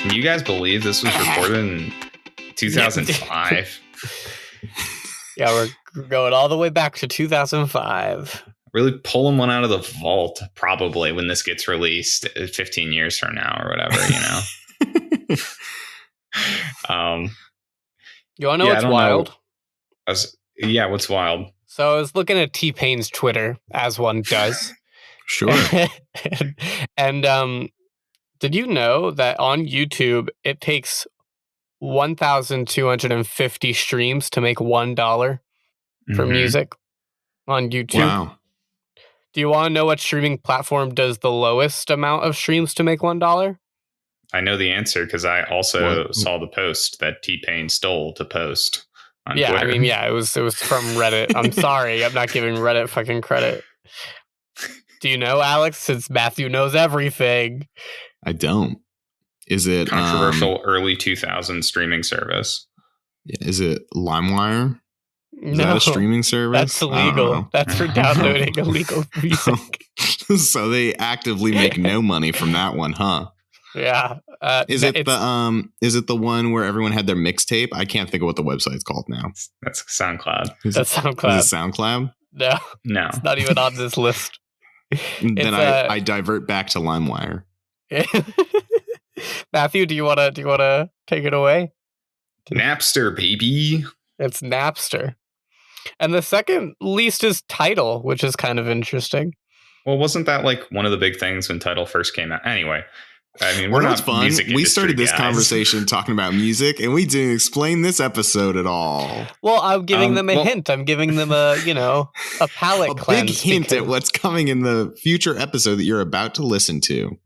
Can you guys believe this was recorded in 2005? Yeah, we're going all the way back to 2005. Really pulling one out of the vault, probably, when this gets released 15 years from now or whatever, you know? You want to know what's wild? What's wild? So I was looking at T-Pain's Twitter, as one does. Sure. and did you know that on YouTube, it takes 1,250 streams to make $1 for music on YouTube? Wow. Do you want to know what streaming platform does the lowest amount of streams to make $1? I know the answer because I also saw the post that T-Pain stole to post on Twitter. I mean, it was from Reddit. I'm sorry, I'm not giving Reddit fucking credit. Do you know, Alex? Since Matthew knows everything. I don't. Is it controversial early 2000s streaming service? Is it LimeWire? Is No, that a streaming service? That's illegal. That's for downloading illegal music. So they actively make no money from that one, huh? Yeah. Is it the one where everyone had their mixtape? I can't think of what the website's called now. That's SoundCloud. That's SoundCloud. Is it SoundCloud? No. It's not even on this list. Then I divert back to LimeWire. Matthew, do you wanna take it away? Napster, baby. It's Napster. And the second least is Tidal, which is kind of interesting. Well, wasn't that like one of the big things when Tidal first came out? Anyway, I mean, we're not fun. Music we started this guys. conversation talking about music, and we didn't explain this episode at all. Well, I'm giving them a hint. I'm giving them a palate cleanse. Big hint at what's coming in the future episode that you're about to listen to.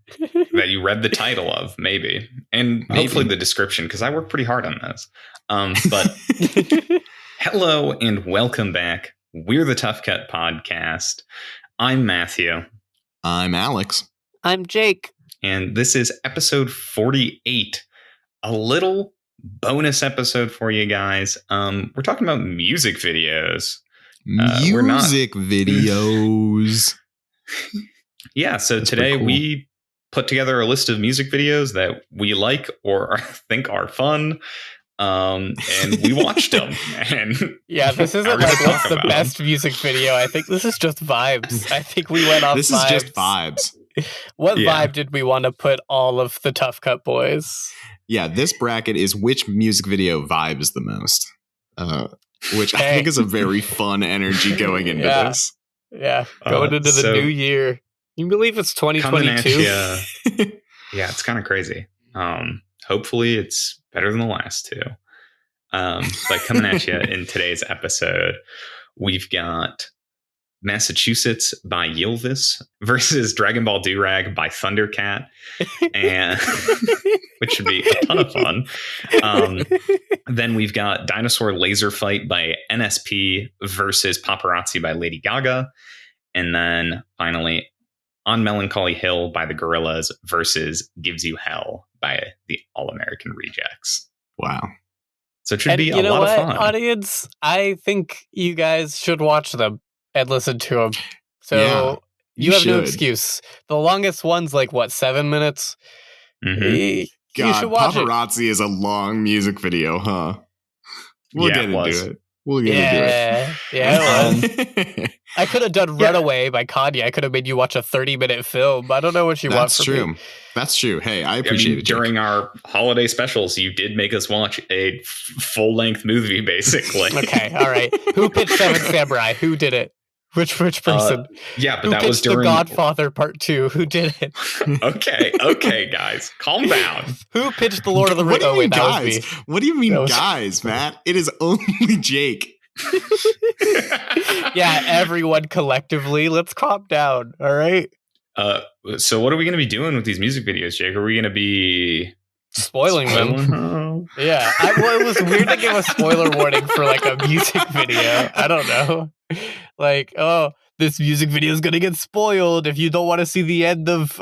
That you read the title of, maybe. And hopefully the description, because I work pretty hard on this. But hello and welcome back. We're the Tough Cut Podcast. I'm Matthew. I'm Alex. I'm Jake. And this is episode 48. A little bonus episode for you guys. We're talking about music videos. Music videos. Yeah, so today we put together a list of music videos that we like or think are fun. And we watched them. And yeah, this isn't like what's the best music video. I think this is just vibes. I think we went off This vibes. is just vibes. What vibe did we want to put all of the Tough Cut boys? Yeah, this bracket is which music video vibes the most. Which I think is a very fun energy going into this. Yeah, going into the new year. You believe it's 2022? Yeah, it's kind of crazy. Hopefully it's better than the last two. But coming at you in today's episode, we've got Massachusetts by Ylvis versus Dragonball Durag by Thundercat, and which should be a ton of fun. Then we've got Dinosaur Laser Fight by NSP versus Paparazzi by Lady Gaga. And then finally, On Melancholy Hill by the Gorillaz versus Gives You Hell by the All American Rejects. Wow. So it should be a lot of fun. Audience, I think you guys should watch them and listen to them. So you have no excuse. The longest one's like, 7 minutes? Mm-hmm. You should watch Paparazzi is a long music video, huh? We'll get into it. We'll get into it. Yeah, it was. I could have done Runaway by Kanye. I could have made you watch a 30-minute film. I don't know what you want from me. That's true. Hey, I appreciate it. During our holiday specials, you did make us watch a full-length movie, basically. Okay, all right. Who pitched Seven Samurai? Who did it? Which person? But that was during The Godfather Part 2. Who did it? Okay, guys, calm down. Who pitched The Lord of the Rings? Oh, wait, that was me. What do you mean, guys, Matt? It is only Jake. Yeah, everyone collectively. Let's calm down. All right. So what are we going to be doing with these music videos, Jake? Are we going to be spoiling them? Yeah. It was weird to give a spoiler warning for like a music video. I don't know. Like, this music video is going to get spoiled. If you don't want to see the end of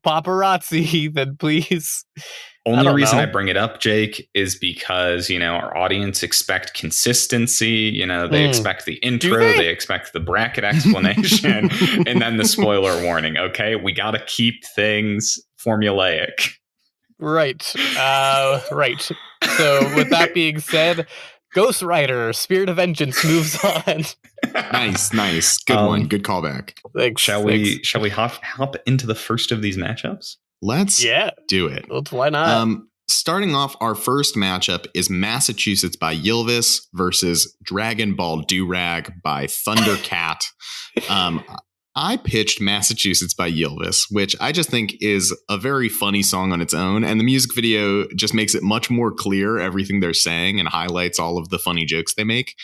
Paparazzi, then please. Only reason I bring it up, Jake, is because, our audience expect consistency. They expect the intro, they expect the bracket explanation, and then the spoiler warning. Okay, we got to keep things formulaic. Right. Right. So with that being said, Ghost Rider, Spirit of Vengeance moves on. Nice. Good one. Good callback. Thanks. Shall we hop into the first of these matchups? Let's do it. Why not? Starting off, our first matchup is Massachusetts by Ylvis versus Dragonball Durag by Thundercat. I pitched Massachusetts by Ylvis, which I just think is a very funny song on its own. And the music video just makes it much more clear everything they're saying and highlights all of the funny jokes they make.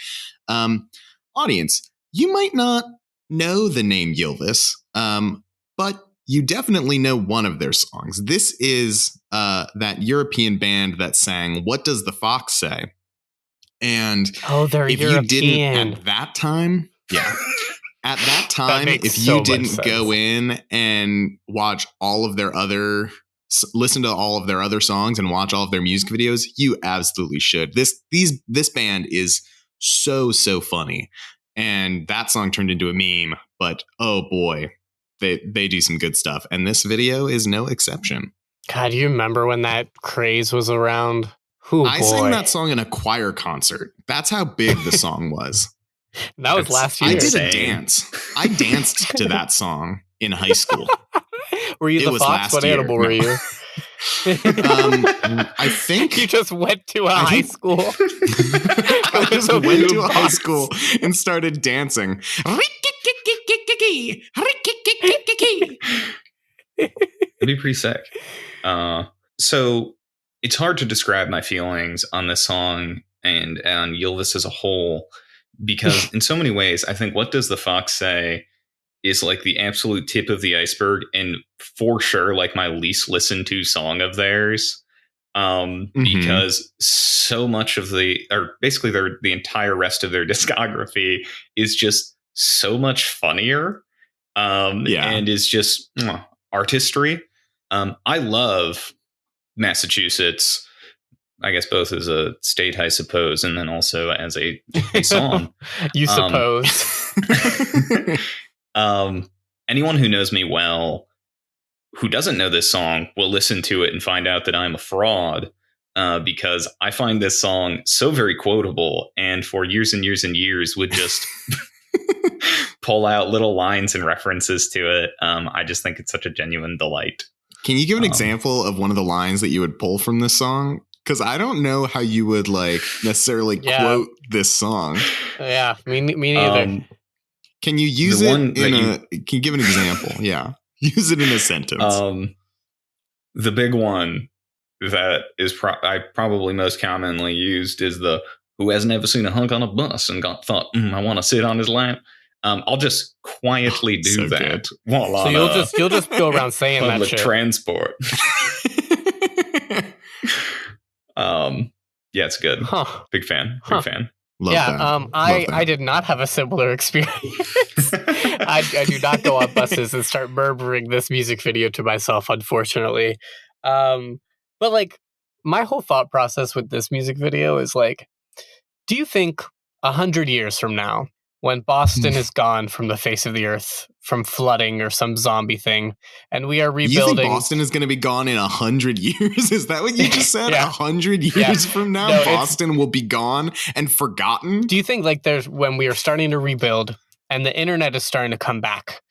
Audience, you might not know the name Ylvis, but you definitely know one of their songs. This is that European band that sang What Does the Fox Say? And they're if European. You didn't at that time, at that time, if you didn't go in and watch listen to all of their other songs and watch all of their music videos, you absolutely should. This band is so funny. And that song turned into a meme, but oh boy, they do some good stuff. And this video is no exception. God, you remember when that craze was around? I sang that song in a choir concert. That's how big the song was. That was last year. I did a dance. I danced to that song in high school. Were you the fox? What animal were you? I think you just went to a high school. I just went to a high school and started dancing. It'd be pretty sick. So it's hard to describe my feelings on this song and on Ylvis as a whole, because in so many ways, I think What Does the Fox Say is like the absolute tip of the iceberg, and for sure, like my least listened to song of theirs. Because so much of basically the entire rest of their discography is just so much funnier. And is just artistry. I love Massachusetts, I guess both as a state, I suppose, and then also as a song. You suppose. Anyone who knows me well, who doesn't know this song, will listen to it and find out that I'm a fraud, because I find this song so very quotable, and for years and years and years would just pull out little lines and references to it. I just think it's such a genuine delight. Can you give an example of one of the lines that you would pull from this song? Because I don't know how you would necessarily quote this song. Yeah, me neither. Can you use it can you give an example? Yeah. Use it in a sentence. The big one that is I probably most commonly used is the "Who hasn't ever seen a hunk on a bus and thought, I want to sit on his lap." I'll just quietly do that while so you'll just go around saying that shit. Transport. Yeah, it's good. Big fan. Big fan. Love that. I did not have a similar experience. I do not go on buses and start murmuring this music video to myself, unfortunately. But my whole thought process with this music video is do you think 100 years from now, when Boston is gone from the face of the earth from flooding or some zombie thing, and we are rebuilding... You think Boston is going to be gone in 100 years? Is that what you just said? 100 years from now, Boston will be gone and forgotten? Do you think there's when we are starting to rebuild and the internet is starting to come back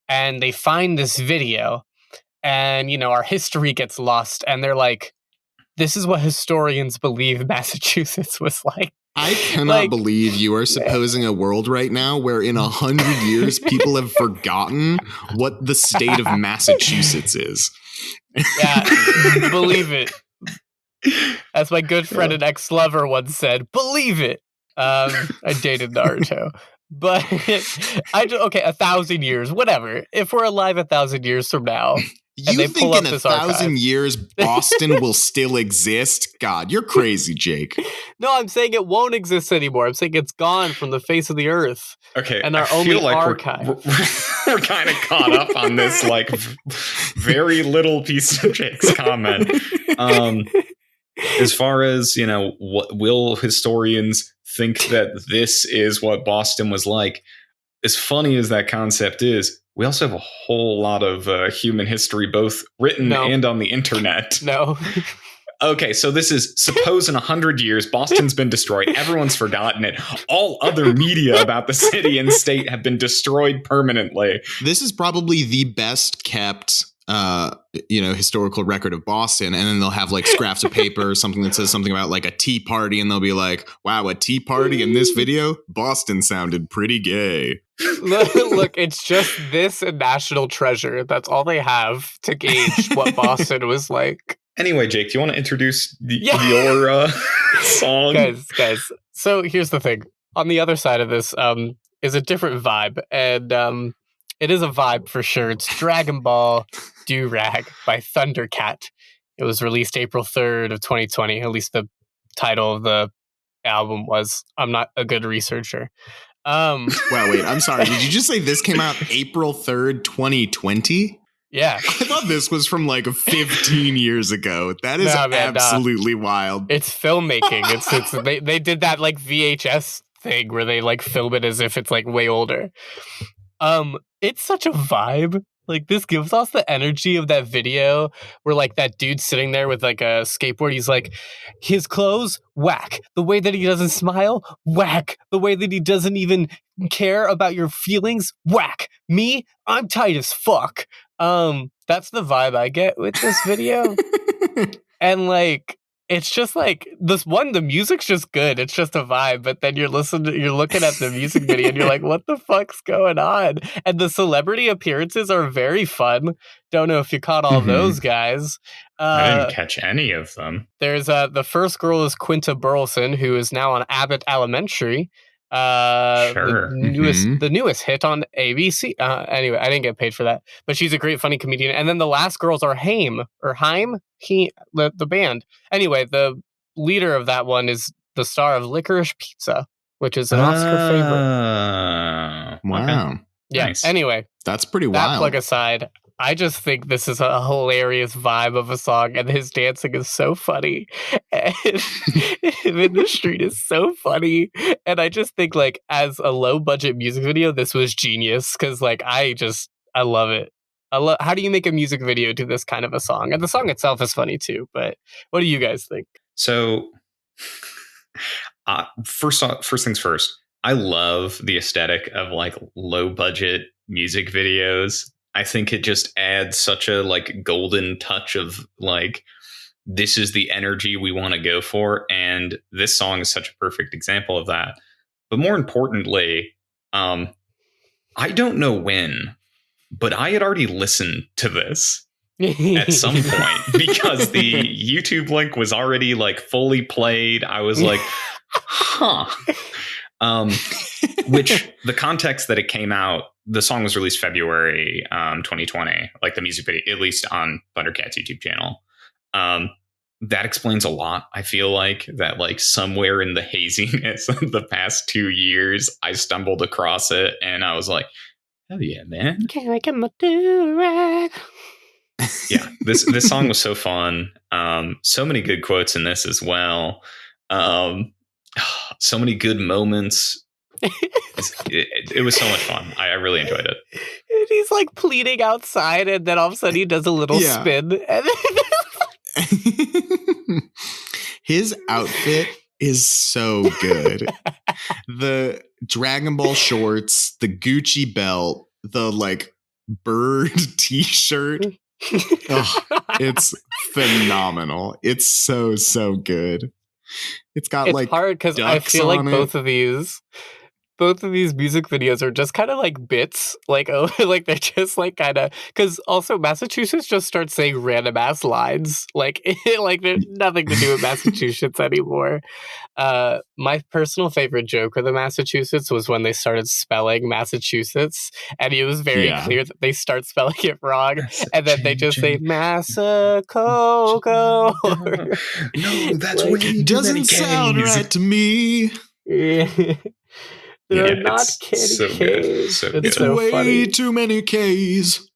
and they find this video and, our history gets lost and they're like, this is what historians believe Massachusetts was like. I cannot believe you are supposing a world right now where in 100 years people have forgotten what the state of Massachusetts is. Yeah, believe it. As my good friend and ex-lover once said, believe it. I dated Naruto. But, 1,000 years, whatever. If we're alive 1,000 years from now... You think in 1,000 years Boston will still exist? God, you're crazy, Jake. No, I'm saying it won't exist anymore. I'm saying it's gone from the face of the earth. Okay, and our only archive. We're kind of caught up on this very little piece of Jake's comment. As far as what will historians think that this is what Boston was like? As funny as that concept is, We also have a whole lot of human history, both written and on the internet. No. Okay, so this is suppose in 100 years, Boston's been destroyed. Everyone's forgotten it. All other media about the city and state have been destroyed permanently. This is probably the best kept, historical record of Boston. And then they'll have like scraps of paper or something that says something about like a tea party. And they'll be like, wow, a tea party in this video? Boston sounded pretty gay. Look, it's just this and National Treasure. That's all they have to gauge what Boston was like. Anyway, Jake, do you want to introduce your song? Guys. So here's the thing. On the other side of this is a different vibe. And it is a vibe for sure. It's Dragonball Durag by Thundercat. It was released April 3rd of 2020. At least the title of the album was. I'm not a good researcher. Wow, wait, I'm sorry. Did you just say this came out April 3rd, 2020? Yeah. I thought this was from like 15 years ago. That is absolutely wild. It's filmmaking. It's they did that like VHS thing where they like film it as if it's like way older. It's such a vibe. Like this gives us the energy of that video where like that dude sitting there with like a skateboard. He's like, his clothes, whack. The way that he doesn't smile, whack. The way that he doesn't even care about your feelings, whack. Me, I'm tight as fuck. That's the vibe I get with this video. And like, it's just like the music's just good. It's just a vibe, but then you're looking at the music video and you're like, what the fuck's going on? And the celebrity appearances are very fun. Don't know if you caught all those guys. I didn't catch any of them. There's the first girl is Quinta Burleson, who is now on Abbott Elementary. Sure. The newest hit on ABC. Anyway, I didn't get paid for that, but she's a great, funny comedian. And then the last girls are Haim, the band. Anyway, the leader of that one is the star of Licorice Pizza, which is an Oscar favorite. Wow. Okay. Yeah. Nice. Anyway, that's pretty that wild. plug aside, I just think this is a hilarious vibe of a song, and his dancing is so funny. And him in the street is so funny. And I just think, like, as a low-budget music video, this was genius, because, like, I love it. How do you make a music video to this kind of a song? And the song itself is funny, too, but what do you guys think? So, first things first, I love the aesthetic of, like, low-budget music videos. I think it just adds such a like golden touch of like, this is the energy we want to go for. And this song is such a perfect example of that. But more importantly, I don't know when, but I had already listened to this at some point because the YouTube link was already like fully played. I was like, huh. Which the context that it came out, the song was released February 2020, like the music video, at least on Thundercat's YouTube channel. That explains a lot. I feel like that, like somewhere in the haziness of the past 2 years, I stumbled across it and I was like, hell yeah, man. Can I get my Durag? Yeah, this song was so fun. So many good quotes in this as well. So many good moments. It was so much fun. I really enjoyed it. And he's like pleading outside, and then all of a sudden he does a little spin. And his outfit is so good. The Dragon Ball shorts, the Gucci belt, the like bird t-shirt. Oh, it's phenomenal. It's so good. It's got like hard because I feel like both of these music videos are just kind of like bits, like like they're just like kind of, because also Massachusetts just starts saying random ass lines, like there's nothing to do with Massachusetts anymore. My personal favorite joke of the Massachusetts was when they started spelling Massachusetts, and it was very clear that they start spelling it wrong, and then they just say Massacoco. No, that's like, way it doesn't sound right to me. They're not kidding. So good. So good. It's so way funny. too many K's.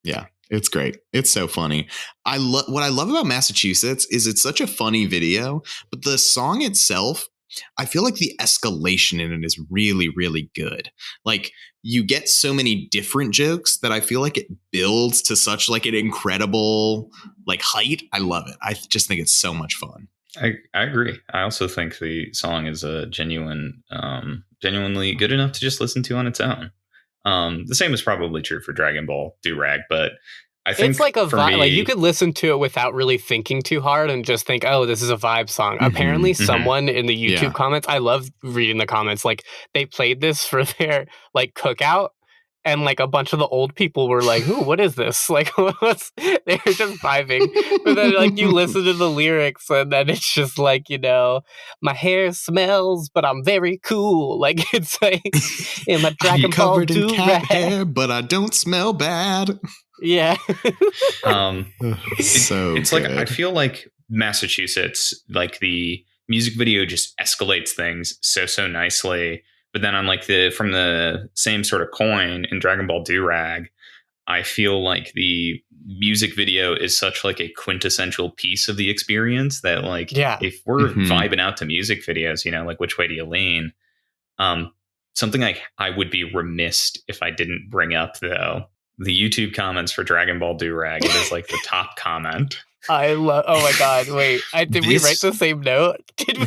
Yeah, it's great. It's so funny. What I love about Massachusetts is it's such a funny video, but the song itself I feel like the escalation in it is really, really good. Like, you get so many different jokes that I feel like it builds to such like an incredible like height. I love it. I just think it's so much fun. I agree. I also think the song is a genuinely good enough to just listen to on its own. The same is probably true for Dragonball Durag, but I think it's like a vibe. Me, like you could listen to it without really thinking too hard and just think, "Oh, this is a vibe song." Mm-hmm, Apparently, someone in the YouTube comments, I love reading the comments. Like they played this for their like cookout, and like a bunch of the old people were like, "Ooh, what is this?" Like, what's? They were just vibing. But then, like, you listen to the lyrics, and then it's just like, my hair smells, but I'm very cool. Like it's like in my Dragon Ball covered in cat Durag. hair, but I don't smell bad. Yeah. It's good. like I feel like Massachusetts, like the music video just escalates things so nicely. But then on like from the same sort of coin in Dragon Ball Durag, I feel like the music video is such like a quintessential piece of the experience that like if we're vibing out to music videos, like which way do you lean? Something I would be remiss if I didn't bring up though. The YouTube comments for Dragon Ball Durag, it is like the top comment. I love. Oh my god! Wait, did we write the same note?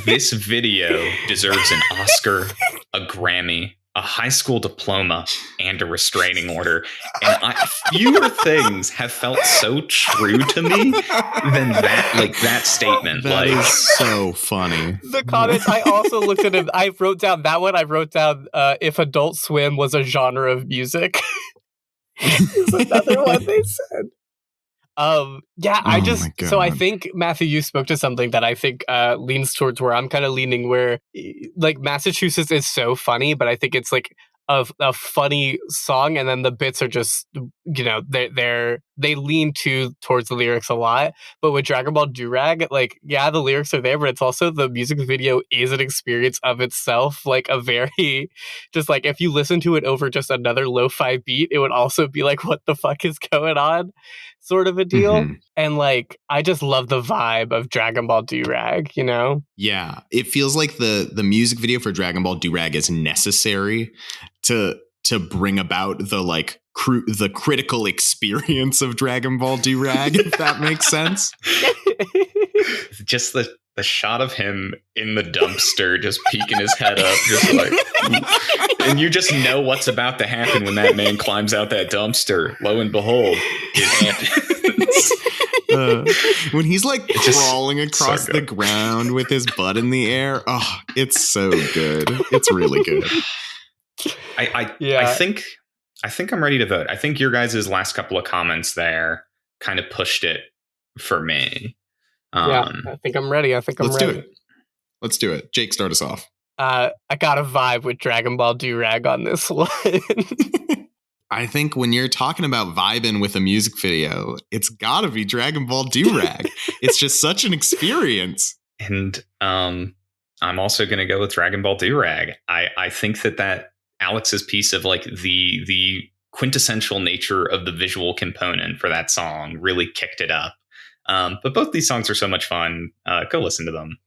This video deserves an Oscar, a Grammy, a high school diploma, and a restraining order. And fewer things have felt so true to me than that statement. That is so funny. The comments. I also looked at it. I wrote down that one. I wrote down if Adult Swim was a genre of music. Is another one they said. So I think Matthew, you spoke to something that I think leans towards where I'm kind of leaning, where like Massachusetts is so funny, but I think it's like a funny song, and then the bits are just they lean towards the lyrics a lot. But with Dragon Ball Durag, like the lyrics are there, but it's also the music video is an experience of itself. Like a very just like if you listen to it over just another lo-fi beat, it would also be like, what the fuck is going on? Sort of a deal. And like I just love the vibe of Dragon Ball Durag, Yeah, it feels like the music video for Dragon Ball Durag is necessary to bring about the critical experience of Dragon Ball Durag, if that makes sense. Just the shot of him in the dumpster, just peeking his head up, just like, and you just know what's about to happen when that man climbs out that dumpster. Lo and behold, it happens. When he's like crawling across the ground with his butt in the air. Oh, it's so good. It's really good. I think I'm ready to vote. I think your guys' last couple of comments there kind of pushed it for me. I think I'm ready. Let's do it. Jake, start us off. I got a vibe with Dragon Ball Durag on this one. I think when you're talking about vibing with a music video, it's got to be Dragon Ball Durag. It's just such an experience. And I'm also going to go with Dragon Ball Durag. I think that Alex's piece of like the quintessential nature of the visual component for that song really kicked it up. But both these songs are so much fun. Go listen to them.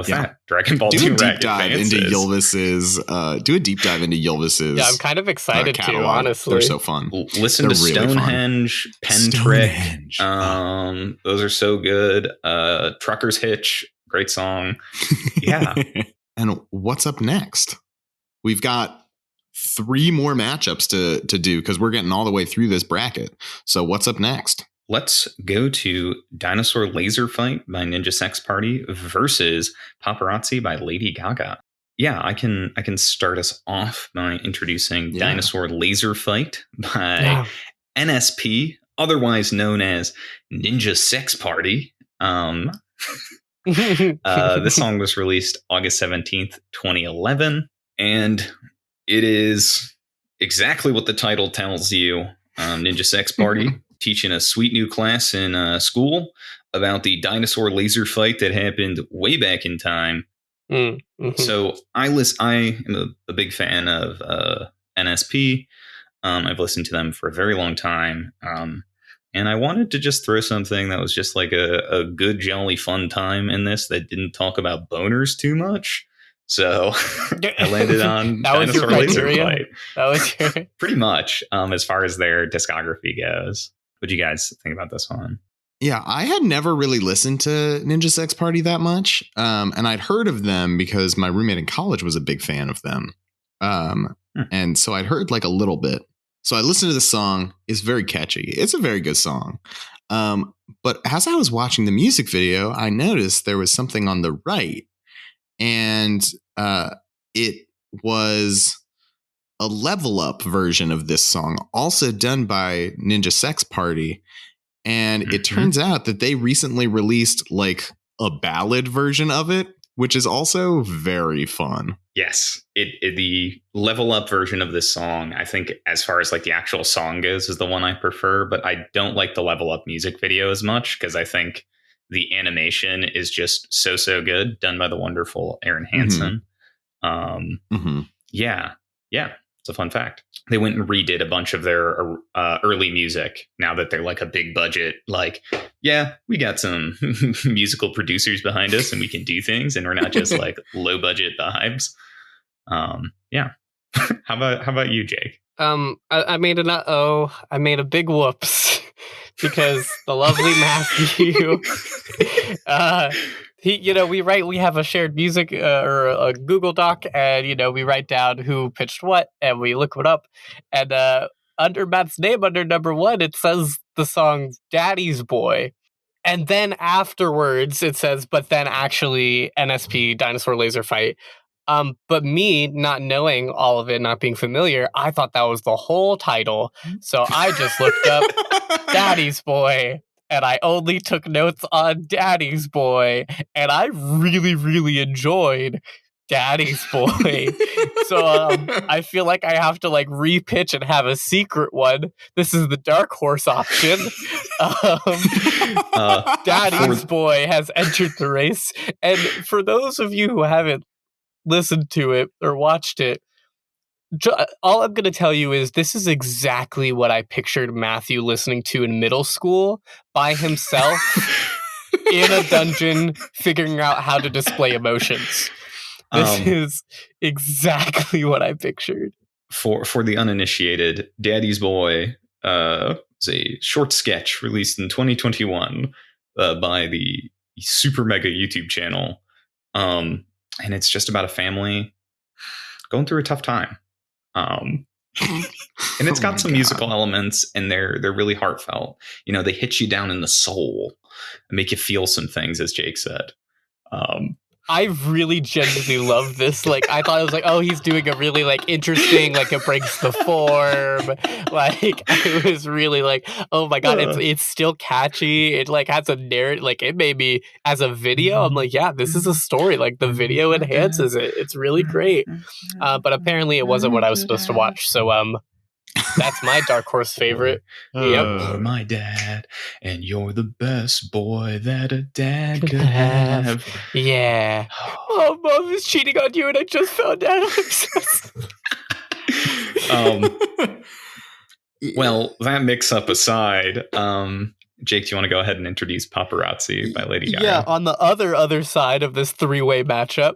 That Dragon Ball do a Durag deep dive into Ylvis's. Do a deep dive into Ylvis's. Yeah, I'm kind of excited too. Honestly, they're so fun. Listen to really Stonehenge, Pen Trick. Those are so good. Trucker's Hitch, great song. Yeah. And what's up next? We've got 3 more matchups to do because we're getting all the way through this bracket. So what's up next? Let's go to Dinosaur Laser Fight by Ninja Sex Party versus Paparazzi by Lady Gaga. Yeah, I can start us off by introducing Dinosaur Laser Fight by NSP, otherwise known as Ninja Sex Party. This song was released August 17th, 2011, and it is exactly what the title tells you. Ninja Sex Party. Teaching a sweet new class in school about the dinosaur laser fight that happened way back in time. So I am a big fan of NSP. I've listened to them for a very long time. And I wanted to just throw something that was just like a good, jolly, fun time in this that didn't talk about boners too much. So I landed on that was your Dinosaur Laser criteria? Fight. That was your... Pretty much, as far as their discography goes. What do you guys think about this one? Yeah, I had never really listened to Ninja Sex Party that much. And I'd heard of them because my roommate in college was a big fan of them. And so I'd heard like a little bit. So I listened to the song. It's very catchy. It's a very good song. But as I was watching the music video, I noticed there was something on the right. And it was a level up version of this song, also done by Ninja Sex Party. And it turns out that they recently released like a ballad version of it, which is also very fun. Yes, the level up version of this song, I think as far as like the actual song goes, is the one I prefer. But I don't like the level up music video as much because I think the animation is just so good, done by the wonderful Aaron Hansen. Yeah, it's a fun fact. They went and redid a bunch of their early music now that they're like a big budget. Like, yeah, we got some musical producers behind us and we can do things and we're not just like low budget vibes. Yeah. How about you, Jake? I made I made a big whoops because the lovely Matthew, we have a shared music or a Google Doc, and we write down who pitched what, and we look it up, and under Matt's name, under number 1, it says the song "Daddy's Boy," and then afterwards it says, but then actually NSP Dinosaur Laser Fight. But me not knowing all of it, not being familiar, I thought that was the whole title. So I just looked up Daddy's Boy, and I only took notes on Daddy's Boy, and I really, really enjoyed Daddy's Boy. So I feel like I have to like repitch and have a secret one. This is the dark horse option. Daddy's Boy has entered the race. And for those of you who haven't listened to it or watched it, all I'm going to tell you is this is exactly what I pictured Matthew listening to in middle school by himself in a dungeon figuring out how to display emotions. This is exactly what I pictured. For the uninitiated, Daddy's Boy is a short sketch released in 2021 by the Supermega YouTube channel. And it's just about a family going through a tough time. And it's got some musical elements, and they're really heartfelt. They hit you down in the soul and make you feel some things, as Jake said. I really genuinely love this. Like, I thought it was like, oh, he's doing a really like interesting, like it breaks the form. Like, I was really like, oh my god, it's still catchy. It like has a narrative. Like, it made me as a video. I'm like, yeah, this is a story. Like, the video enhances it. It's really great. But apparently, it wasn't what I was supposed to watch. So that's my dark horse favorite. You're my dad, and you're the best boy that a dad could have. Yeah. Oh, Mom is cheating on you, and I just found out. Well, that mix-up aside, Jake, do you want to go ahead and introduce Paparazzi by Lady Gaga? Yeah, on the other side of this three-way matchup.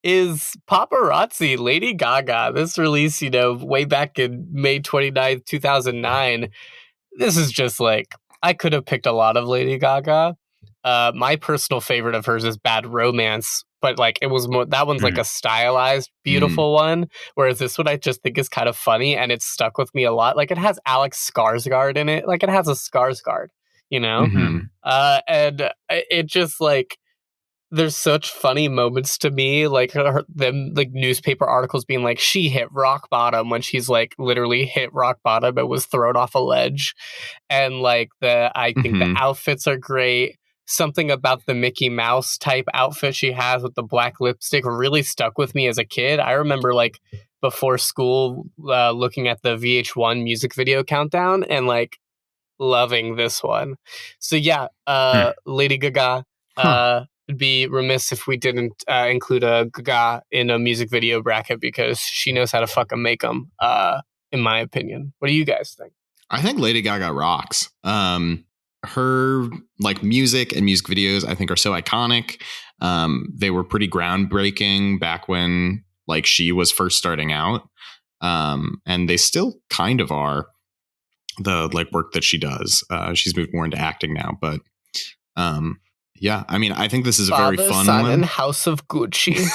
Is Paparazzi, Lady Gaga. This release, way back in May 29th, 2009. This is just like, I could have picked a lot of Lady Gaga. My personal favorite of hers is Bad Romance, but like it was more, that one's like a stylized, beautiful one. Whereas this one I just think is kind of funny, and it's stuck with me a lot. Like, it has Alex Skarsgård in it. Like, it has a Skarsgård, and it just like, there's such funny moments to me, like them like newspaper articles being like, she hit rock bottom, when she's like literally hit rock bottom and was thrown off a ledge. And like I think the outfits are great. Something about the Mickey Mouse type outfit she has with the black lipstick really stuck with me as a kid. I remember like before school looking at the VH1 music video countdown and like loving this one. So yeah, Lady Gaga. It'd be remiss if we didn't include a Gaga in a music video bracket, because she knows how to fucking make them, in my opinion. What do you guys think? I think Lady Gaga rocks. Her like music and music videos, I think, are so iconic. They were pretty groundbreaking back when like she was first starting out. And they still kind of are, the like work that she does. She's moved more into acting now, but yeah, I mean, I think this is a very fun Son one. and House of Gucci.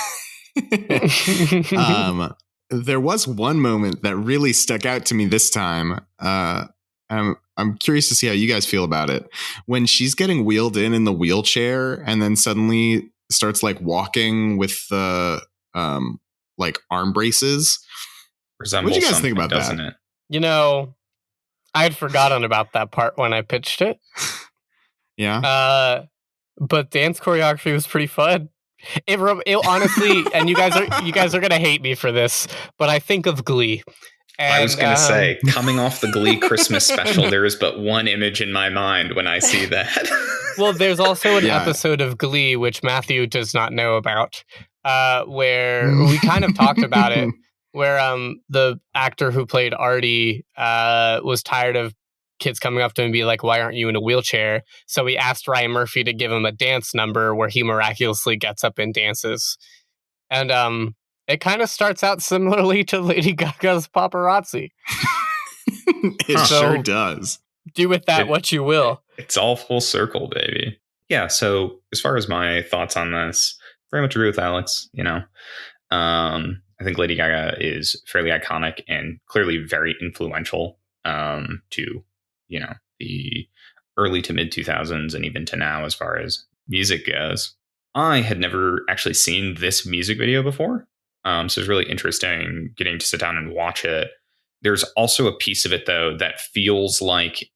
There was one moment that really stuck out to me this time. I'm curious to see how you guys feel about it. When she's getting wheeled in the wheelchair and then suddenly starts like walking with the like arm braces. What do you guys think about that? It? You know, I had forgotten about that part when I pitched it. Yeah. But dance choreography was pretty fun. It honestly, and you guys are gonna hate me for this, but I think of Glee. And, I was going to say, coming off the Glee Christmas special, there is but one image in my mind when I see that. Well, there's also an episode of Glee, which Matthew does not know about, where we kind of talked about it, where the actor who played Artie was tired of kids coming up to him and be like, why aren't you in a wheelchair? So he asked Ryan Murphy to give him a dance number where he miraculously gets up and dances. And it kind of starts out similarly to Lady Gaga's Paparazzi. It sure does. Do with that what you will. It's all full circle, baby. Yeah, so as far as my thoughts on this, very much agree with Alex. You know, I think Lady Gaga is fairly iconic and clearly very influential to, you know, the early to mid 2000s and even to now as far as music goes. I had never actually seen this music video before. So it's really interesting getting to sit down and watch it. There's also a piece of it, though, that feels like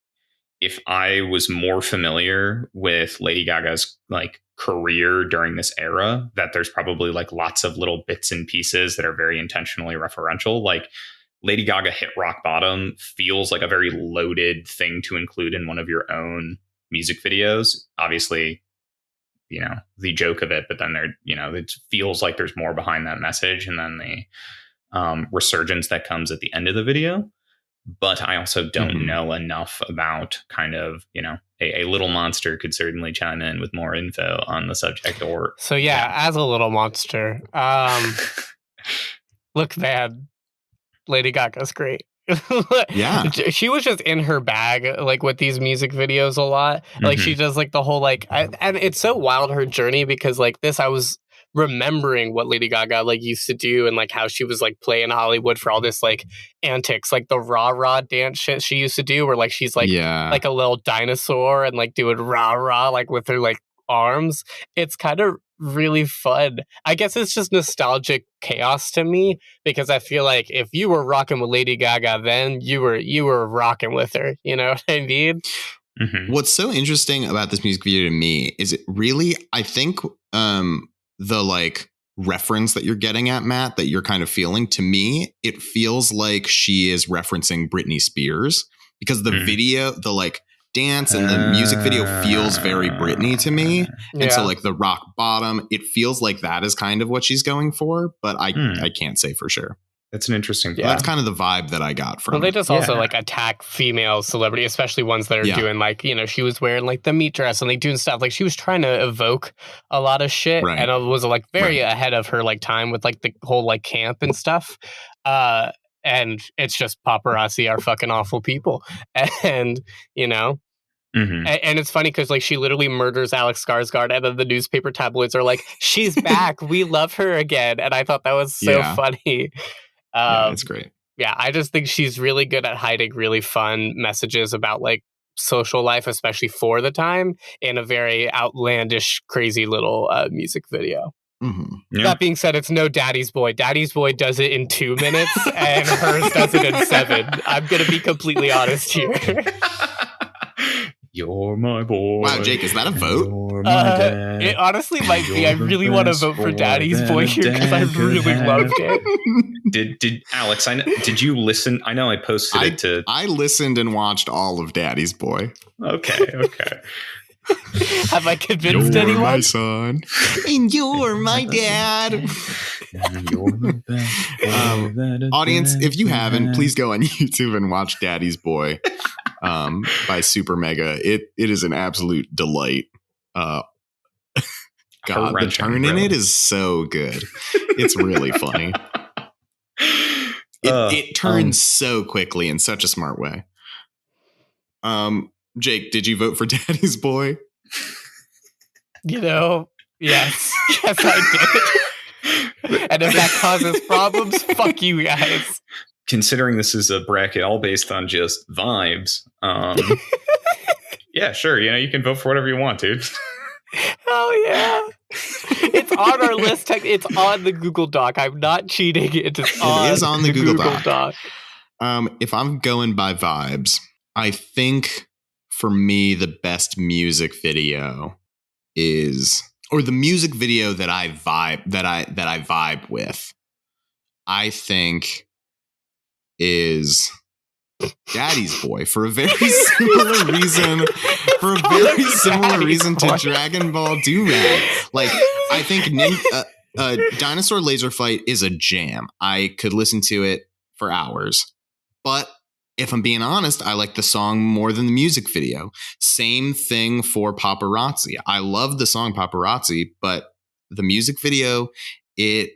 if I was more familiar with Lady Gaga's like career during this era, that there's probably like lots of little bits and pieces that are very intentionally referential. Like Lady Gaga hit rock bottom feels like a very loaded thing to include in one of your own music videos. Obviously, you know, the joke of it, but then there, you know, it feels like there's more behind that message, and then the resurgence that comes at the end of the video. But I also don't know enough about kind of, you know, a little monster could certainly chime in with more info on the subject. Or so as a little monster, look, man, Lady Gaga's great. Yeah, she was just in her bag like with these music videos a lot. Like she does like the whole like and it's so wild, her journey, because like this I was remembering what Lady Gaga like used to do and like how she was like playing Hollywood for all this like antics, like the rah dance shit she used to do where like she's like like a little dinosaur and like doing rah like with her like arms. It's kind of really fun. I guess it's just nostalgic chaos to me, because I feel like if you were rocking with Lady Gaga then you were rocking with her, you know what I mean? What's so interesting about this music video to me is it really, I think the like reference that you're getting at, Matt, that you're kind of feeling, to me it feels like she is referencing Britney Spears, because the video, the like dance and the music video feels very Britney to me. And so like the rock bottom, it feels like that is kind of what she's going for, but I can't say for sure. That's an interesting That's kind of the vibe that I got from they just also like attack female celebrity, especially ones that are doing like, you know, she was wearing like the meat dress and like doing stuff like she was trying to evoke a lot of shit, and it was like very ahead of her like time with like the whole like camp and stuff. And it's just paparazzi are fucking awful people, and you know. And it's funny because like she literally murders Alex Skarsgård, and then the newspaper tabloids are like, she's back, we love her again. And I thought that was so funny. That's great. Yeah, I just think she's really good at hiding really fun messages about like social life, especially for the time, in a very outlandish, crazy little music video. That being said, it's no Daddy's Boy. Daddy's Boy does it in 2 minutes, and hers does it in 7. I'm going to be completely honest here. You're my boy. Wow, Jake, is that a vote? It honestly might be. I really want to vote for Daddy's Boy here because I really loved it. Did Alex? Did you listen? I know I posted it to. I listened and watched all of Daddy's Boy. Okay. Have I convinced You're anyone? my son, and you're my dad. Audience, if you haven't, please go on YouTube and watch Daddy's Boy by Supermega. It is an absolute delight. God, the turn in it is so good. It's really funny. It turns so quickly in such a smart way. Jake, did you vote for Daddy's Boy? Yes. Yes, I did. And if that causes problems, fuck you guys. Considering this is a bracket all based on just vibes, yeah, sure. You can vote for whatever you want, dude. Hell yeah. It's on our list. It's on the Google Doc. I'm not cheating. It is on the Google Doc. If I'm going by vibes, I think for me the best music video or the music video that I vibe with, I think is Daddy's Boy for a very similar reason. For a very similar reason to Dragonball Durag. Like, I think Dinosaur Laser Fight is a jam. I could listen to it for hours. But if I'm being honest, I like the song more than the music video. Same thing for Paparazzi. I love the song Paparazzi, but the music video, it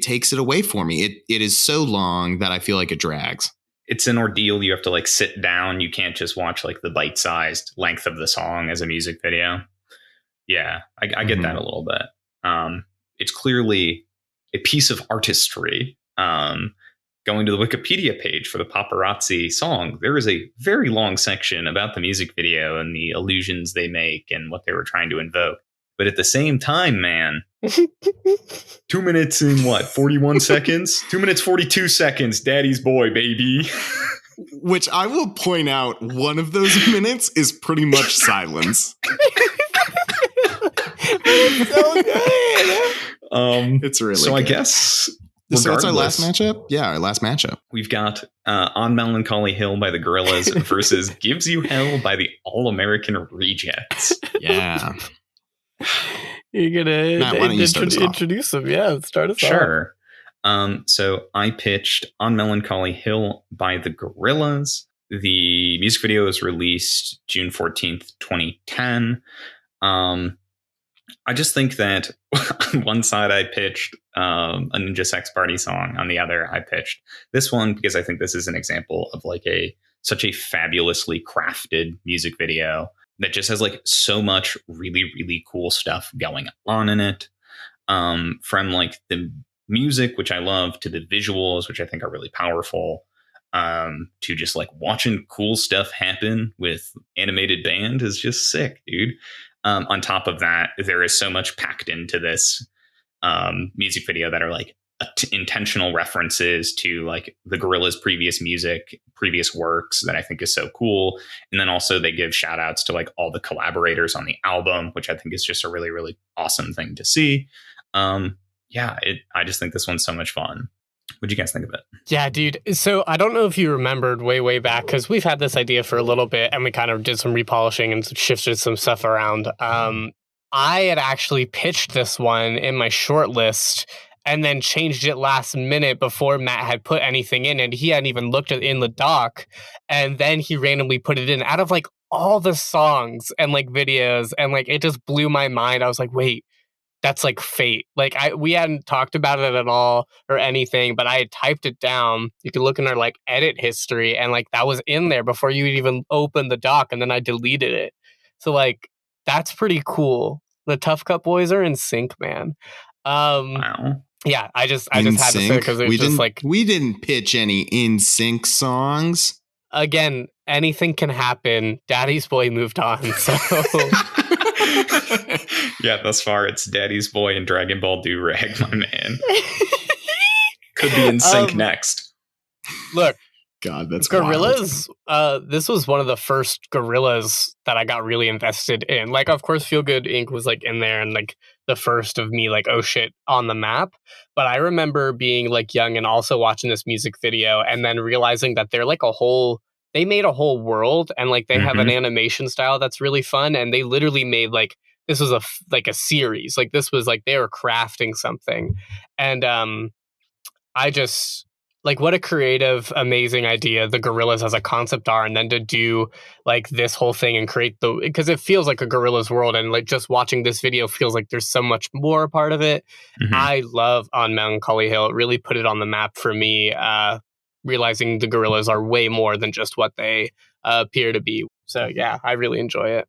takes it away for me. It is so long that I feel like it drags. It's an ordeal. You have to sit down. You can't just watch the bite-sized length of the song as a music video. Yeah, I get that a little bit. It's clearly a piece of artistry. Going to the Wikipedia page for the Paparazzi song, there is a very long section about the music video and the illusions they make and what they were trying to invoke. But at the same time, man, 2 minutes and 41 seconds? 2 minutes, 42 seconds. Daddy's Boy, baby. Which I will point out, one of those minutes is pretty much silence. It's so good. It's really so good. I guess... So that's our last matchup? Yeah, our last matchup. We've got On Melancholy Hill by the Gorillaz versus Gives You Hell by the All-American Rejects. Yeah. You're going to introduce them. Yeah, start us off. Sure. So I pitched On Melancholy Hill by the Gorillaz. The music video was released June 14th, 2010. I just think that on one side I pitched a Ninja Sex Party song. On the other, I pitched this one because I think this is an example of such a fabulously crafted music video that just has so much really, really cool stuff going on in it. From the music, which I love, to the visuals, which I think are really powerful, to just watching cool stuff happen with animated band is just sick, dude. On top of that, there is so much packed into this music video that are intentional references to the Gorillaz' previous music, previous works that I think is so cool. And then also they give shout outs to all the collaborators on the album, which I think is just a really, really awesome thing to see. I just think this one's so much fun. What'd you guys think of it? Yeah, dude. So I don't know if you remembered way back, because we've had this idea for a little bit and we kind of did some repolishing and shifted some stuff around. I had actually pitched this one in my short list and then changed it last minute before Matt had put anything in, and he hadn't even looked at in the doc. And then he randomly put it in out of all the songs and videos, and it just blew my mind. I was like, wait, that's fate. We hadn't talked about it at all or anything, but I had typed it down. You can look in our edit history, and that was in there before you even opened the doc, and then I deleted it. So that's pretty cool. The Tough Cut Boys are in sync, man. Wow. Yeah, I just had to say it because it's just we didn't pitch any in sync songs. Again, anything can happen. Daddy's Boy moved on, so. Yeah, thus far it's Daddy's Boy and Dragonball Durag, my man. Could be in sync next. Look, God, that's Gorillaz. This was one of the first Gorillaz that I got really invested in. Of course, Feel Good Inc. was in there, and the first of me oh shit on the map. But I remember being young and also watching this music video, and then realizing that they're a whole they made a whole world, and like they have an animation style that's really fun, and they literally made like this was a series. Like this was like they were crafting something, and I just like what a creative, amazing idea the Gorillaz as a concept are, and then to do like this whole thing and create because it feels like a Gorillaz world, and like just watching this video feels like there's so much more a part of it. I love On Melancholy Hill. It really put it on the map for me, realizing the Gorillaz are way more than just what they appear to be. So yeah, I really enjoy it.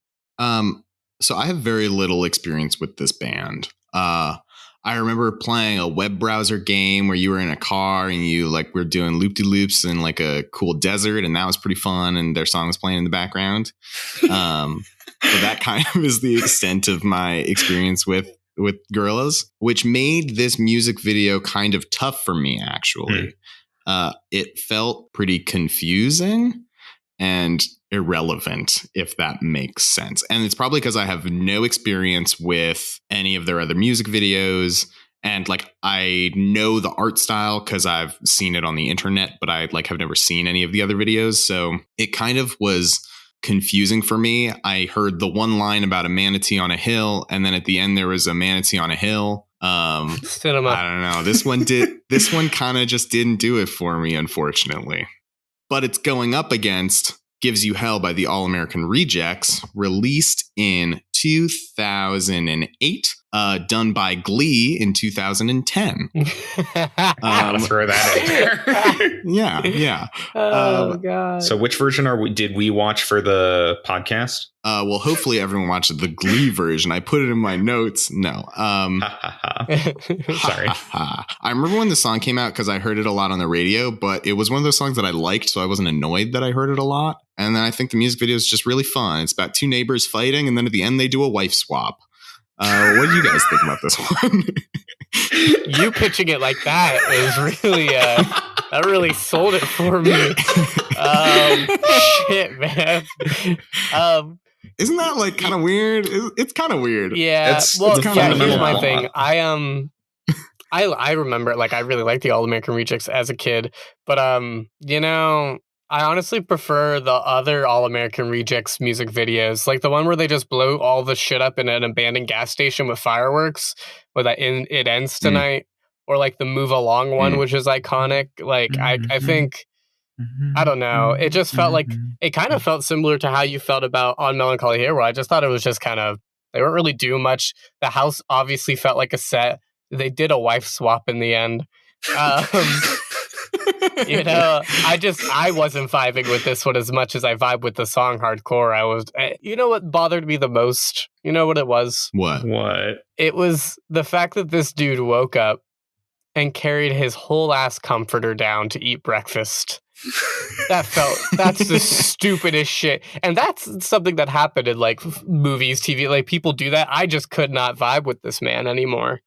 So I have very little experience with this band. I remember playing a web browser game where you were in a car and you like were doing loop-de-loops in like a cool desert, and that was pretty fun, and their song was playing in the background. So that kind of is the extent of my experience with Gorillaz, which made this music video kind of tough for me, actually. It felt pretty confusing and irrelevant, if that makes sense. And it's probably because I have no experience with any of their other music videos. And like, I know the art style because I've seen it on the internet, but I like have never seen any of the other videos. So it kind of was confusing for me. I heard the one line about a manatee on a hill, and then at the end there was a manatee on a hill. Cinema. I don't know. This one kind of just didn't do it for me, unfortunately. But it's going up against Gives You Hell by the All American Rejects, released in 2008, done by Glee in 2010. Gotta throw that in there. Yeah. Oh, God. So which version did we watch for the podcast? Well, hopefully everyone watched the Glee version. I put it in my notes. No. Sorry. I remember when the song came out because I heard it a lot on the radio, but it was one of those songs that I liked, so I wasn't annoyed that I heard it a lot. And then I think the music video is just really fun. It's about two neighbors fighting, and then at the end they do a wife swap. What do you guys think about this one? You pitching it like that is really that really sold it for me. Shit, man. Isn't that like kind of weird? It's kind of weird. Yeah. It's here's fundamental my law. thing. I remember, like, I really liked the All American Rejects as a kid, but I honestly prefer the other All American Rejects music videos, like the one where they just blow all the shit up in an abandoned gas station with fireworks, where it ends tonight, or like the Move Along one, which is iconic. Like I think. I don't know. It just felt like it kind of felt similar to how you felt about On Melancholy Hill, where I just thought it was just kind of, they weren't really doing much. The house obviously felt like a set. They did a wife swap in the end. I wasn't vibing with this one as much as I vibe with the song Hardcore. You know what bothered me the most? You know what it was? What? It was the fact that this dude woke up and carried his whole ass comforter down to eat breakfast. That's the stupidest shit. And that's something that happened in like movies, TV, like people do that. I just could not vibe with this man anymore.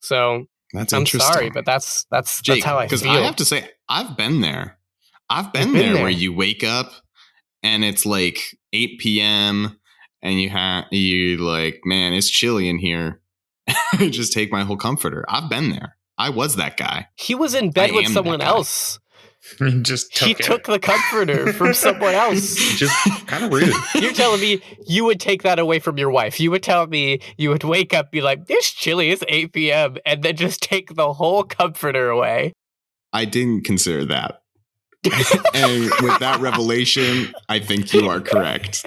So that's I'm interesting. sorry, but that's Jake, how I feel. Because I have to say, I've been there. I've been there where you wake up and it's like 8 p.m. and you like, man, it's chilly in here. Just take my whole comforter. I've been there. I was that guy. He was in bed with someone else. He just took the comforter from someone else. Just kind of rude. You're telling me you would take that away from your wife? You would tell me you would wake up, be like, "It's chilly. It's 8 p.m." and then just take the whole comforter away? I didn't consider that. And with that revelation, I think you are correct.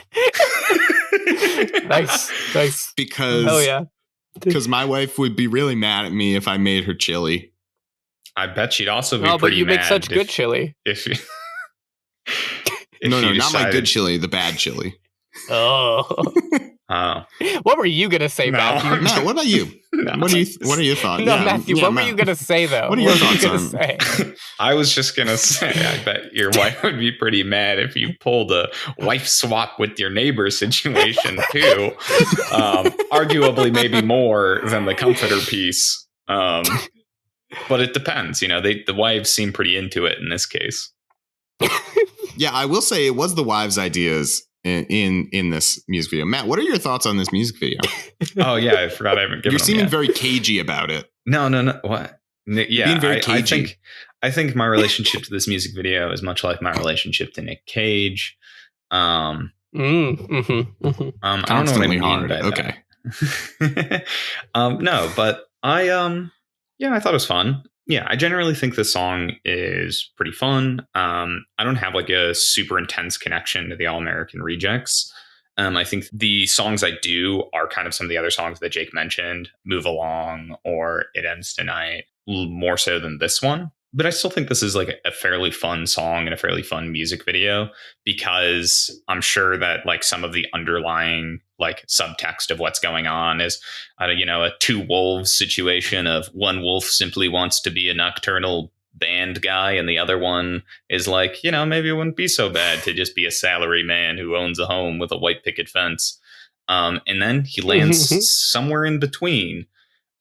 Nice. Because my wife would be really mad at me if I made her chili. I bet she'd also be pretty mad. pretty but you mad make such good chili. No, not my good chili, the bad chili. Oh. What were you gonna say, Matthew? Matt, what about you? No. What are your thoughts? No, Matthew, what were you gonna say though? What are your thoughts say? I was just gonna say, I bet your wife would be pretty mad if you pulled a wife swap with your neighbor situation too. Arguably, maybe more than the comforter piece. But it depends. The wives seem pretty into it in this case. Yeah, I will say it was the wives' ideas in this music video. Matt, what are your thoughts on this music video? Oh yeah, I forgot I haven't given. You're seeming very cagey about it. No. What? Yeah, being very cagey. I think my relationship to this music video is much like my relationship to Nick Cage. I don't know what I mean hard. by Okay. that. No, but I thought it was fun. Yeah, I generally think this song is pretty fun. I don't have like a super intense connection to the All American Rejects. I think the songs I do are kind of some of the other songs that Jake mentioned, Move Along or It Ends Tonight, more so than this one. But I still think this is like a fairly fun song and a fairly fun music video, because I'm sure that like some of the underlying like subtext of what's going on is, a two wolves situation of one wolf simply wants to be a nocturnal band guy, and the other one is like, maybe it wouldn't be so bad to just be a salary man who owns a home with a white picket fence. And then he lands somewhere in between.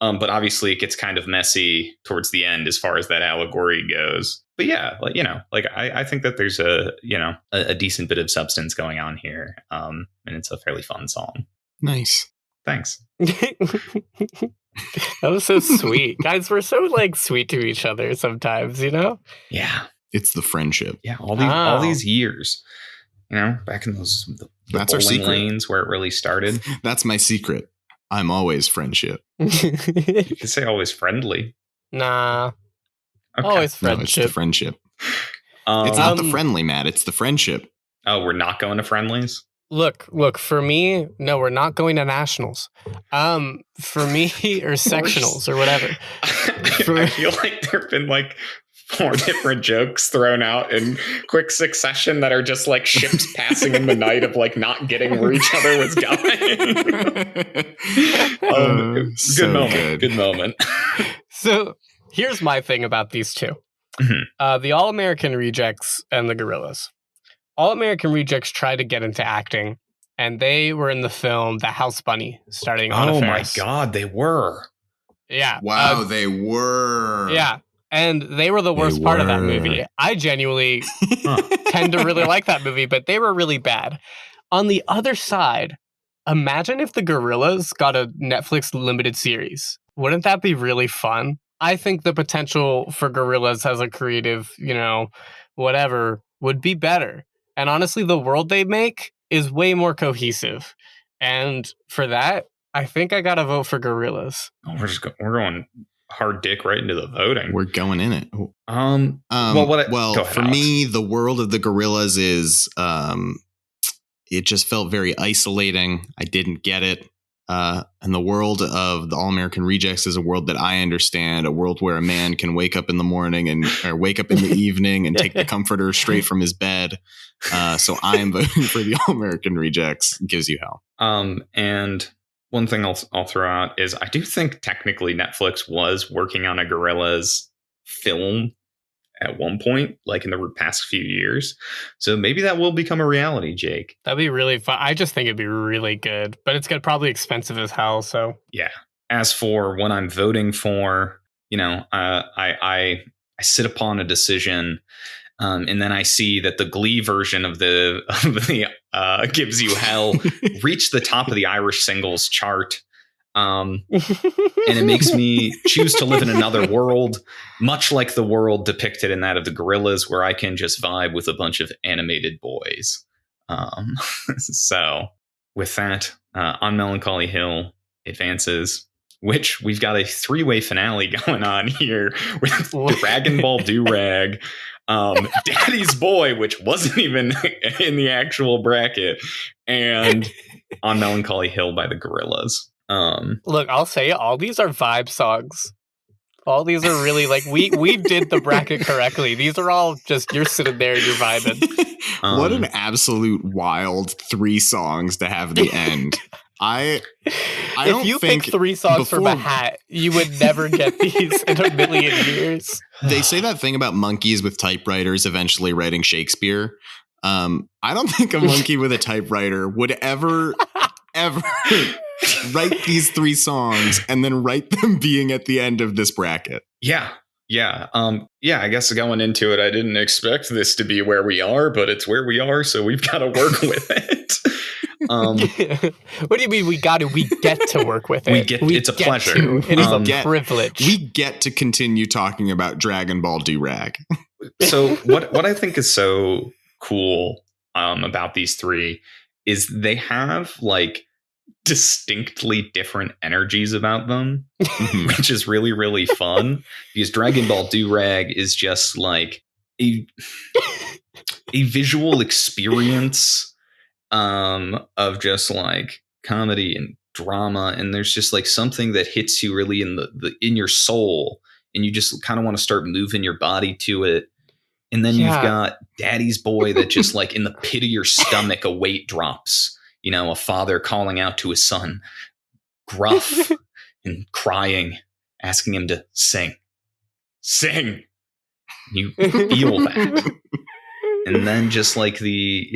But obviously it gets kind of messy towards the end as far as that allegory goes. But yeah, I think that there's a decent bit of substance going on here. And it's a fairly fun song. Nice. Thanks. That was so sweet. Guys, we're so like sweet to each other sometimes, Yeah. It's the friendship. Yeah. All these years, back in those that's our secret lanes where it really started. That's my secret. I'm always friendship. You can say always friendly. Nah. Okay. Always friendship. No, it's the friendship. It's not the friendly, Matt. It's the friendship. Oh, we're not going to friendlies? Look, for me, no, we're not going to nationals. For me, or sectionals or whatever. I feel like there have been like 4 different jokes thrown out in quick succession that are just like ships passing in the night of like not getting where each other was going. Good moment. So here's my thing about these two. The All American Rejects and the Gorillaz. All American Rejects tried to get into acting, and they were in the film The House Bunny, starting Anna Faris. My God, they were. Yeah. Wow, they were. Yeah. And they were the worst part of that movie. I genuinely tend to really like that movie, but they were really bad. On the other side, imagine if the Gorillaz got a Netflix limited series. Wouldn't that be really fun? I think the potential for Gorillaz as a creative, whatever, would be better. And honestly, the world they make is way more cohesive. And for that, I think I gotta vote for Gorillaz. Oh, we're going hard dick right into the voting. We're going in it. For me, the world of the Gorillaz is it just felt very isolating. I didn't get it. And the world of the All American Rejects is a world that I understand, a world where a man can wake up in the morning or wake up in the evening and take the comforter straight from his bed. So I am voting for the All American Rejects. Gives you hell. And one thing I'll throw out is I do think technically Netflix was working on a Gorillaz film at one point, like in the past few years. So maybe that will become a reality, Jake. That'd be really fun. I just think it'd be really good, but it's probably expensive as hell. So yeah. As for what I'm voting for, I sit upon a decision. And then I see that the Glee version of the Gives You Hell reached the top of the Irish singles chart. And it makes me choose to live in another world, much like the world depicted in that of the Gorillaz, where I can just vibe with a bunch of animated boys. So with that, on Melancholy Hill advances, which we've got a 3-way finale going on here with Dragonball Durag, Daddy's Boy, which wasn't even in the actual bracket, and On Melancholy Hill by the Gorillaz. Look, I'll say all these are vibe songs. All these are really like we did the bracket correctly. These are all just you're sitting there, you're vibing. What an absolute wild 3 songs to have the end. If you pick 3 songs from a hat, you would never get these in a million years. They say that thing about monkeys with typewriters eventually writing Shakespeare. I don't think a monkey with a typewriter would ever write these 3 songs and then write them being at the end of this bracket. Yeah. I guess going into it, I didn't expect this to be where we are, but it's where we are, so we've got to work with it. What do you mean we got to? We get to work with it. It's a pleasure. It is a privilege. We get to continue talking about Dragon Ball Durag. So what I think is so cool about these three is they have like distinctly different energies about them, which is really, really fun, because Dragon Ball Durag is just like a visual experience of just like comedy and drama, and there's just like something that hits you really in your soul, and you just kind of want to start moving your body to it. And then you've got Daddy's Boy that just like in the pit of your stomach, a weight drops. You know, a father calling out to his son, gruff and crying, asking him to sing. Sing! You feel that. And then just like the,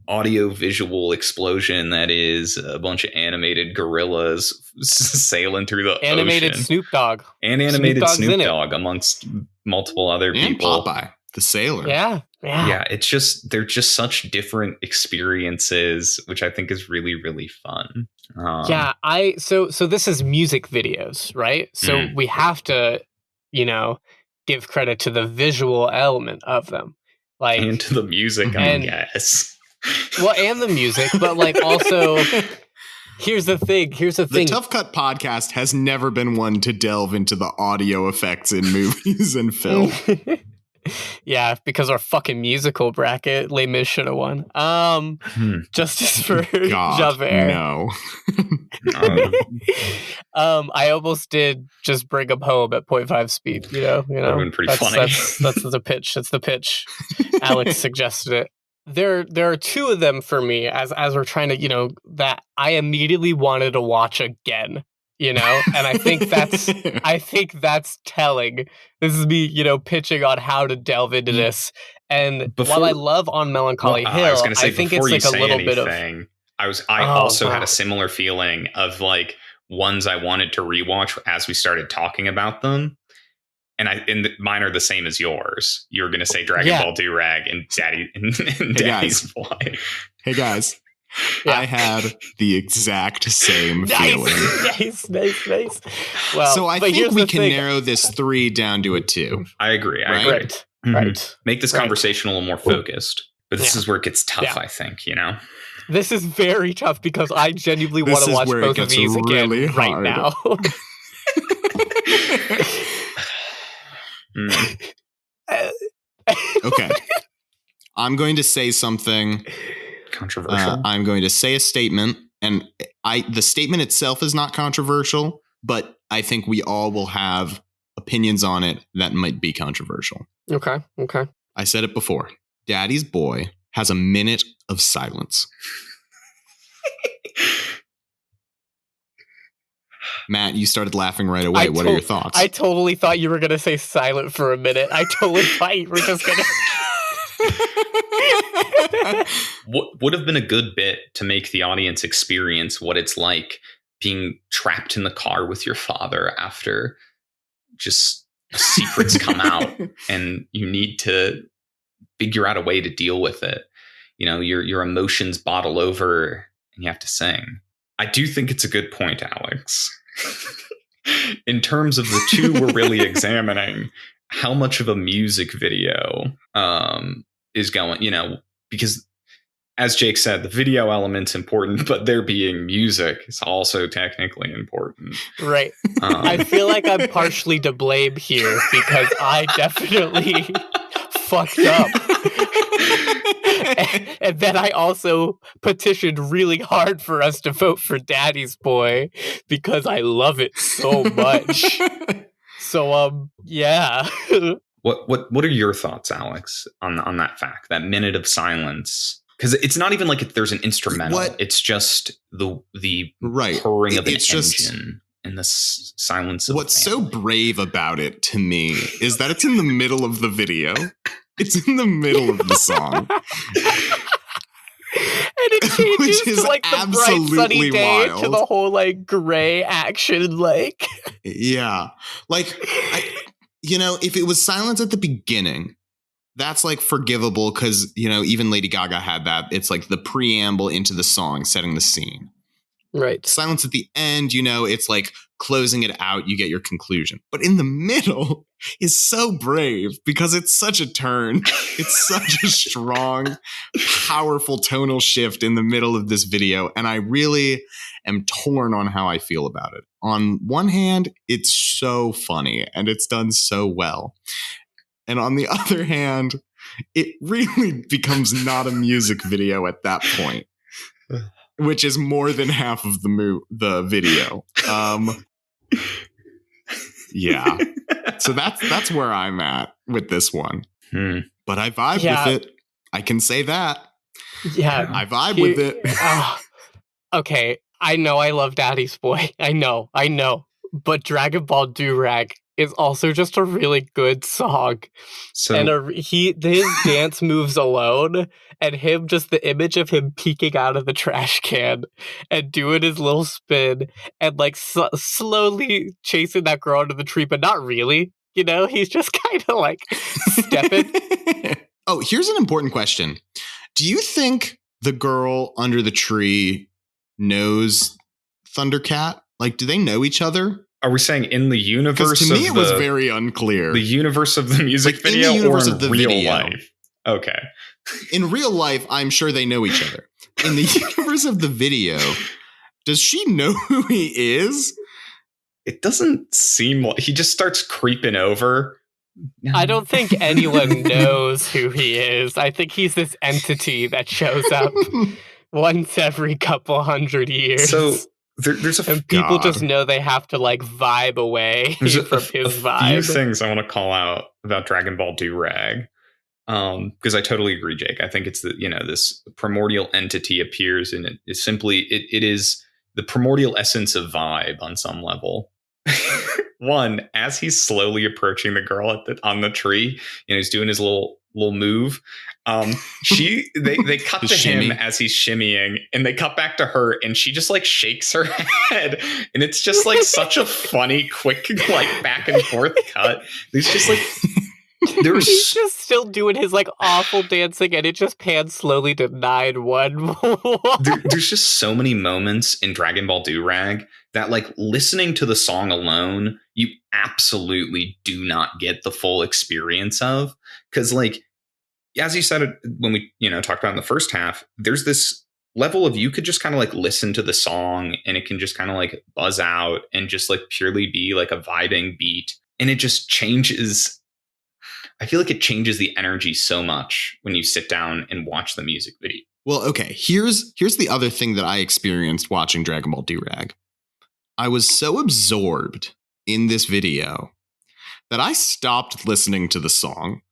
audio visual explosion that is a bunch of animated gorillas sailing through the animated ocean. Snoop Dogg. And animated Snoop Dogg amongst multiple other and people. Popeye, the sailor. Yeah. It's just, they're just such different experiences, which I think is really, really fun. So this is music videos, right? So we have to, give credit to the visual element of them. Like, and to the music, I guess. Well, and the music, but like also, here's the thing. The Tough Cut podcast has never been one to delve into the audio effects in movies and film. Yeah, because our fucking musical bracket, Les Mis should have won. Justice for Javert. No. I almost did just bring him home at 0.5 speed. That would have been pretty funny. That's the pitch. That's the pitch. Alex suggested it. There are two of them for me as we're trying to, that I immediately wanted to watch again. And I think that's telling. This is me, pitching on how to delve into this. And while I love On Melancholy Hill, I was going to say, I think it's like a little bit of. I also had a similar feeling of like ones I wanted to rewatch as we started talking about them. And mine are the same as yours. You were going to say Dragon Ball Durag and Daddy's Boy. Hey guys. Yeah. I had the exact same feeling. Nice. Well, so I think we can narrow this 3 down to a 2. I agree. Right. Make this conversation a little more focused. But this is where it gets tough, I think, This is very tough because I genuinely want to watch both of these really again right now. Okay. I'm going to say something controversial. I'm going to say a statement, and the statement itself is not controversial, but I think we all will have opinions on it that might be controversial. Okay. I said it before. Daddy's Boy has a minute of silence. Matt, you started laughing right away. What are your thoughts? I totally thought you were going to say silent for a minute. I totally thought you were just going to... What would have been a good bit to make the audience experience what it's like being trapped in the car with your father after just secrets come out and you need to figure out a way to deal with it. Your emotions bottle over and you have to sing. I do think it's a good point, Alex. In terms of the two we're really examining, how much of a music video is going, because as Jake said, the video element's important, but there being music is also technically important. Right. I feel like I'm partially to blame here because I definitely fucked up. And then I also petitioned really hard for us to vote for Daddy's Boy because I love it so much. So, yeah. What are your thoughts, Alex, on that fact, that minute of silence? Because it's not even like there's an instrumental. It's just the purring of an engine and the silence of what's so brave about it to me is that it's in the middle of the video. It's in the middle of the song. And it changes to like the bright sunny day wild. To the whole like gray action like. Yeah. Like, if it was silence at the beginning, that's like forgivable because, you know, even Lady Gaga had that. It's like the preamble into the song, setting the scene. Right. Silence at the end, you know, it's like closing it out. You get your conclusion. But in the middle is so brave because it's such a turn. It's such a strong, powerful tonal shift in the middle of this video. And I really am torn on how I feel about it. On one hand, it's so funny and it's done so well. And on the other hand, it really becomes not a music video at that point. Which is more than half of the video. Yeah. So that's where I'm at with this one. But I vibe with it. I can say that. Yeah. I vibe with it. Okay. I know I love Daddy's Boy. I know. But Dragonball Durag is also just a really good song. So, and his dance moves alone, and the image of him peeking out of the trash can and doing his little spin and like slowly chasing that girl under the tree, but not really. You know, he's just kind of like stepping. Oh, here's an important question. Do you think the girl under the tree knows Thundercat? Like, do they know each other? Are we saying in the universe? To me, it was very unclear. The universe of the music video, in the universe or in of the real video. Life? Okay. In real life, I'm sure they know each other. In the universe of the video, does she know who he is? It doesn't seem like he just starts creeping over. I don't think anyone knows who he is. I think he's this entity that shows up once every couple hundred years. So there's and people just know they have to like vibe away from his vibe. A few things I want to call out about Dragonball Durag, because I totally agree, Jake. I think it's this primordial entity appears, and it is simply it is the primordial essence of vibe on some level. One, as he's slowly approaching the girl on the tree, he's doing his little move. They cut to him as he's shimmying, and they cut back to her, and she just like shakes her head, and it's just like such a funny, quick like back and forth cut. There's just like he's just still doing his like awful dancing, and it just pans slowly to 9-1. There's just so many moments in Dragonball Durag that like listening to the song alone, you absolutely do not get the full experience of, because like, as you said when we talked about in the first half, there's this level of you could just kind of like listen to the song and it can just kind of like buzz out and just like purely be like a vibing beat, and it just changes. I feel like it changes the energy so much when you sit down and watch the music video. Well, okay, here's the other thing that I experienced watching Dragonball Durag. I was so absorbed in this video that I stopped listening to the song,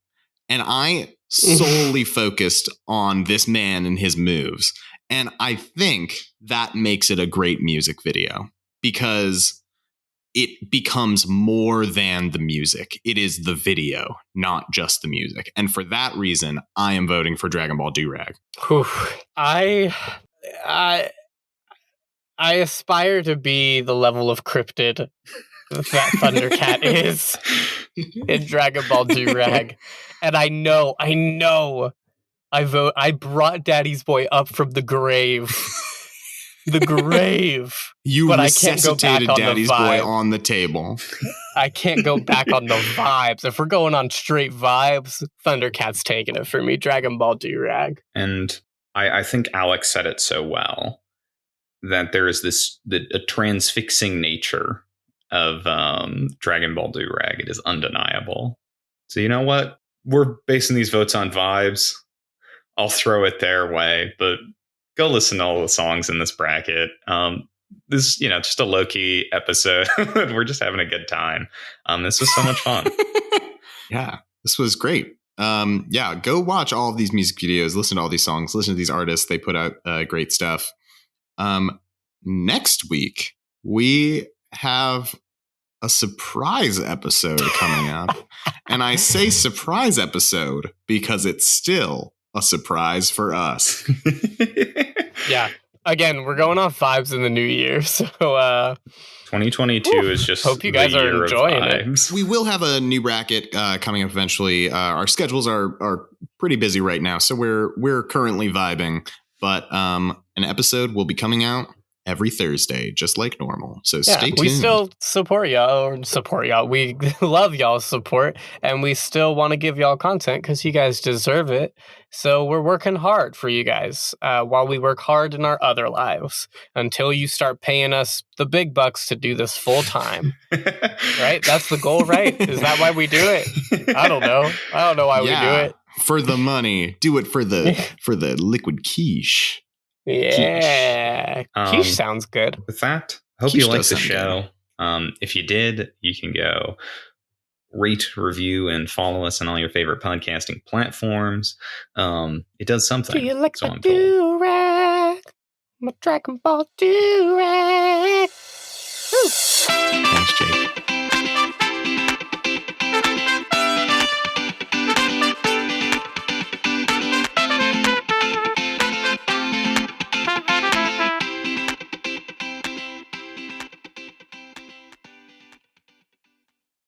and I solely focused on this man and his moves. And I think that makes it a great music video because it becomes more than the music. It is the video, not just the music. And for that reason, I am voting for Dragonball Durag. I aspire to be the level of cryptid that Thundercat is in Dragonball Durag. And I know I brought Daddy's Boy up from the grave. The grave. You but resuscitated Daddy's Boy on the table. I can't go back on the vibes. If we're going on straight vibes, Thundercat's taking it for me. Dragonball Durag. And I think Alex said it so well that there is a transfixing nature of Dragonball Durag. It is undeniable. So you know what? We're basing these votes on vibes. I'll throw it their way, but go listen to all the songs in this bracket. This is, just a low-key episode. We're just having a good time. This was so much fun. Yeah, this was great. Go watch all of these music videos, listen to all these songs, listen to these artists. They put out great stuff. Next week, we have a surprise episode coming up. And I say surprise episode because it's still a surprise for us. Yeah. again, we're going off vibes in the new year, so 2022 is just hope you guys are enjoying it. We will have a new bracket coming up eventually. Our schedules are pretty busy right now, so we're currently vibing. But an episode will be coming out every Thursday, just like normal. So stay tuned. We still support y'all. We love y'all's support, and we still want to give y'all content because you guys deserve it. So we're working hard for you guys while we work hard in our other lives until you start paying us the big bucks to do this full time. Right? That's the goal, right? Is that why we do it? I don't know. Why we do it. For the money. Do it for the liquid quiche. Yeah. Quiche sounds good. With that, I hope you liked the show. If you did, you can go rate, review, and follow us on all your favorite podcasting platforms. It does something. Do you like my Durag? My Dragonball Durag. Thanks, Jake.